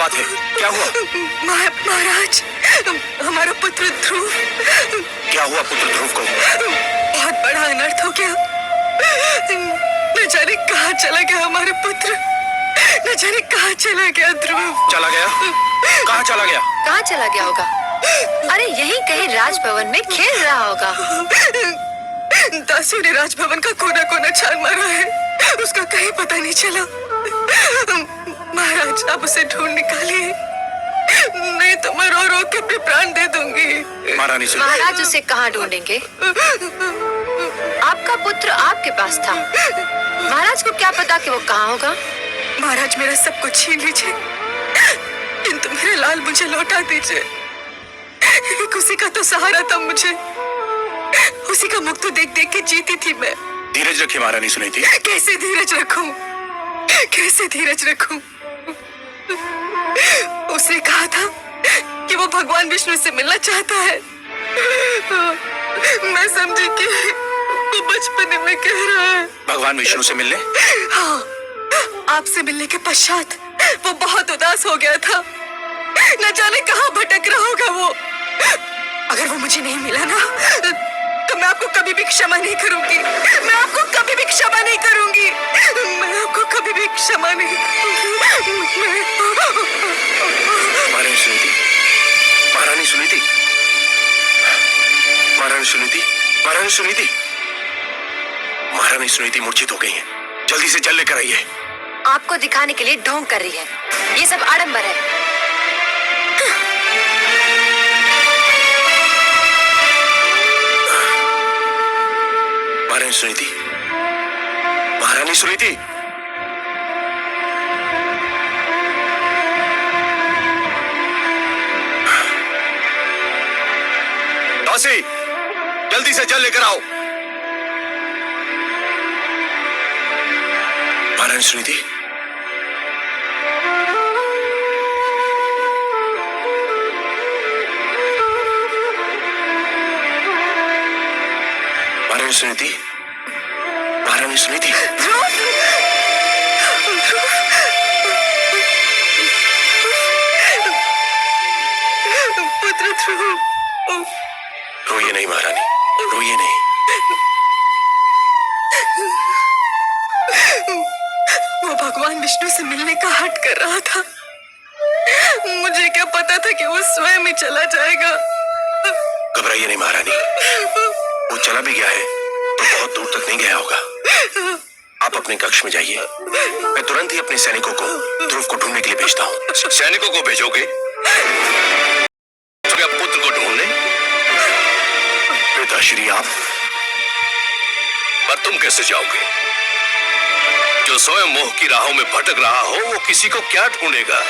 बात है? क्या हुआ? महाराज, हमारा पुत्र ध्रुव। क्या हुआ पुत्र ध्रुव को? बहुत बड़ा अनर्थ हो गया। न जाने कहाँ चला गया हमारा पुत्र, न जाने कहाँ चला गया ध्रुव। चला गया? कहाँ चला गया? कहाँ चला गया होगा? अरे यहीं कहीं राजभवन में खेल रहा होगा। दासियों ने राजभवन का कोना कोना छान मारा है, उसका कहीं पता नहीं चला। महाराज, आप उसे ढूंढ निकालिए, नहीं तो मैं रो रो के अपने प्राण दे दूंगी। महारानी से महाराज उसे कहाँ ढूंढेंगे? आपका पुत्र आपके पास था, महाराज को क्या पता कि वो कहाँ होगा। महाराज, मेरा सब कुछ छीन लीजिए, किंतु मेरे लाल मुझे लौटा दीजिए। एक उसी का तो सहारा था मुझे, उसी का मुख तो देख देख के जीती थी मैं। धीरज रखिए महारानी सुनीति। कैसे धीरज रखूं, कैसे धीरज रखूं? उसने कहा था कि वो भगवान विष्णु से मिलना चाहता है। मैं समझी कि वो बचपने में कह रहा है। भगवान विष्णु से मिलने? हाँ, आपसे मिलने के पश्चात वो बहुत उदास हो गया था, न जाने कहाँ भटक रहा होगा वो। अगर वो मुझे नहीं मिला ना, तो मैं आपको कभी भी क्षमा नहीं करूंगी। मैं आपको कभी भी क्षमा नहीं करूंगी। मैं आपको कभी भी क्षमा नहीं करूंगी। महारानी सुनीति, महारानी सुनीति, महारानी सुनीति, महारानी सुनीति, महारानी सुनीति मूर्छित हो गई हैं। जल्दी से जल लेकर आइए। आपको दिखाने के लिए ढोंग कर रही है, ये सब आडंबर है। महारानी सुनीति, महारानी सुनीति, दासी, जल्दी से जल लेकर आओ। महारानी सुनीति, महारानी सुनीति, महारानी सुनीति, पुत्र ध्रुव। रोइए नहीं महारानी, रोइए नहीं। वो भगवान विष्णु से मिलने का हट कर रहा था। मुझे क्या पता था कि वो स्वयं ही चला जाएगा। घबराइए नहीं महारानी, वो चला भी गया है तो बहुत दूर तक नहीं गया होगा। आप अपने कक्ष में जाइए, मैं तुरंत ही अपने सैनिकों को ध्रुव को ढूंढने के लिए भेजता हूँ। सैनिकों को भेजोगे? तो क्या पुत्र को ढूंढने? पिताश्री आप? पर तुम कैसे जाओगे? जो स्वयं मोह की राहों में भटक रहा हो वो किसी को क्या ढूंढेगा?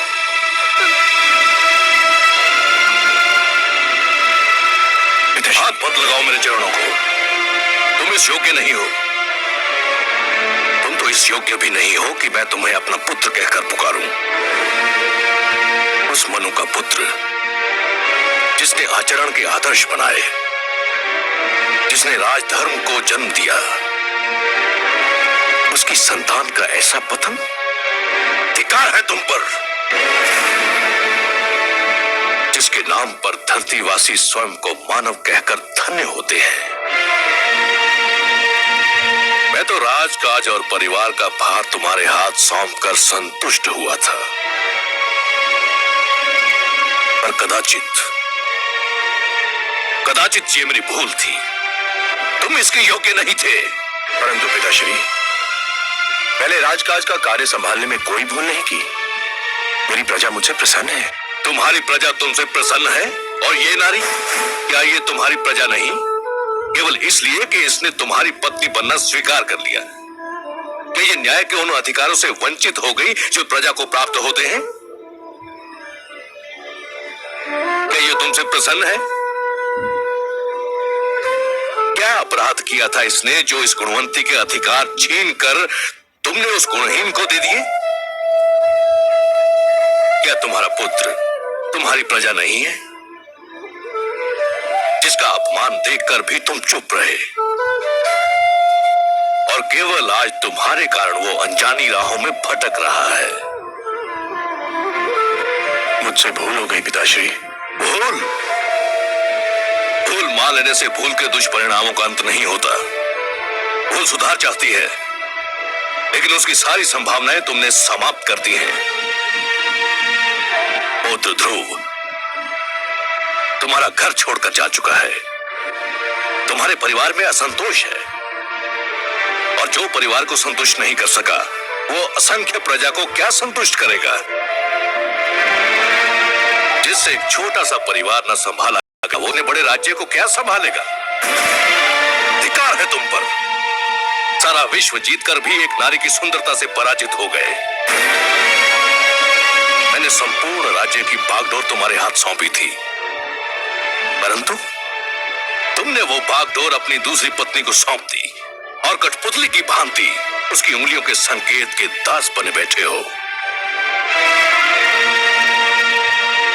हाथ मत लगाओ मेरे चरणों को, तुम इस योग्य नहीं हो। तुम तो इस योग्य भी नहीं हो कि मैं तुम्हें अपना पुत्र कहकर पुकारूं। उस मनु का पुत्र जिसने आचरण के आदर्श बनाए, जिसने राजधर्म को जन्म दिया, उसकी संतान का ऐसा पतन? धिक्कार है तुम पर, जिसके नाम पर धरतीवासी स्वयं को मानव कहकर धन्य होते हैं। मैं तो राजकाज और परिवार का भार तुम्हारे हाथ सौंपकर संतुष्ट हुआ था, पर कदाचित ये मेरी भूल थी। तुम इसके योग्य नहीं थे। परंतु पिताश्री, पहले राजकाज का कार्य संभालने में कोई भूल नहीं की। मेरी प्रजा मुझसे प्रसन्न है। तुम्हारी प्रजा तुमसे प्रसन्न है? और ये नारी, क्या ये तुम्हारी प्रजा नहीं? केवल इसलिए कि इसने तुम्हारी पत्नी बनना स्वीकार कर लिया। क्या ये न्याय के उन अधिकारों से वंचित हो गई जो प्रजा को प्राप्त होते हैं? क्या ये तुमसे प्रसन्न है? क्या अपराध किया था इसने जो इस गुणवंती के अधिकार छीन कर तुमने उस गुणहीन को दे दिए? क्या तुम्हारा पुत्र तुम्हारी प्रजा नहीं है, जिसका अपमान देखकर भी तुम चुप रहे? और केवल आज तुम्हारे कारण वो अनजानी राहों में भटक रहा है। मुझसे भूल हो गई पिताश्री। भूल? भूल मान लेने से भूल के दुष्परिणामों का अंत नहीं होता। भूल सुधार चाहती है, लेकिन उसकी सारी संभावनाएं तुमने समाप्त कर दी हैं। पुत्र ध्रुव तुम्हारा घर छोड़कर जा चुका है। तुम्हारे परिवार में असंतोष है, और जो परिवार को संतुष्ट नहीं कर सका वो असंख्य प्रजा को क्या संतुष्ट करेगा? जिससे एक छोटा सा परिवार न संभाला वो अपने बड़े राज्य को क्या संभालेगा? धिक्कार है तुम पर। सारा विश्व जीतकर भी एक नारी की सुंदरता से पराजित हो गए। मैंने संपूर्ण राज्य की बागडोर तुम्हारे हाथ सौंपी थी, परंतु तुमने वो बागडोर अपनी दूसरी पत्नी को सौंप दी और कठपुतली की भांति उसकी उंगलियों के संकेत के दास बने बैठे हो।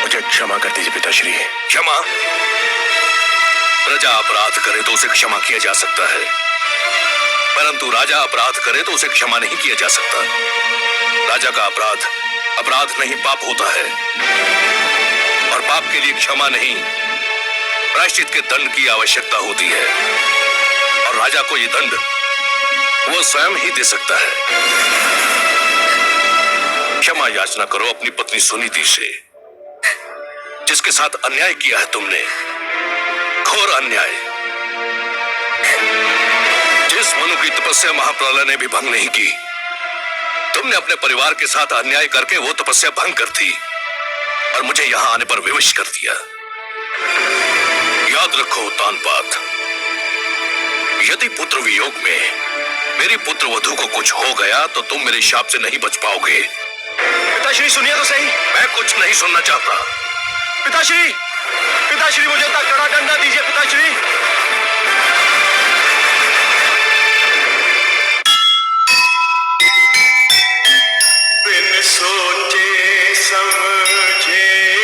मुझे क्षमा कर दीजिए पिताश्री। क्षमा? प्रजा अपराध करे तो उसे क्षमा किया जा सकता है, परंतु राजा अपराध करे तो उसे क्षमा नहीं किया जा सकता। राजा का अपराध अपराध नहीं पाप होता है, और पाप के लिए क्षमा नहीं प्रायश्चित के दंड की आवश्यकता होती है, और राजा को यह दंड वो स्वयं ही दे सकता है। क्षमा याचना करो अपनी पत्नी सुनीति से, जिसके साथ अन्याय किया है तुमने, घोर अन्याय। जिस मनु की तपस्या महाप्रलय ने भी भंग नहीं की, तुमने अपने परिवार के साथ अन्याय करके वो तपस्या भंग कर दी और मुझे यहां आने पर विवश कर दिया। याद रखो तानपात, यदि पुत्र वियोग में मेरी पुत्र वधू को कुछ हो गया तो तुम मेरे शाप से नहीं बच पाओगे। पिताश्री सुनिए तो सही। मैं कुछ नहीं सुनना चाहता। पिताश्री, पिताश्री मुझे इतना कड़ा डंडा दीजिए पिताश्री। बिन सोचे समझे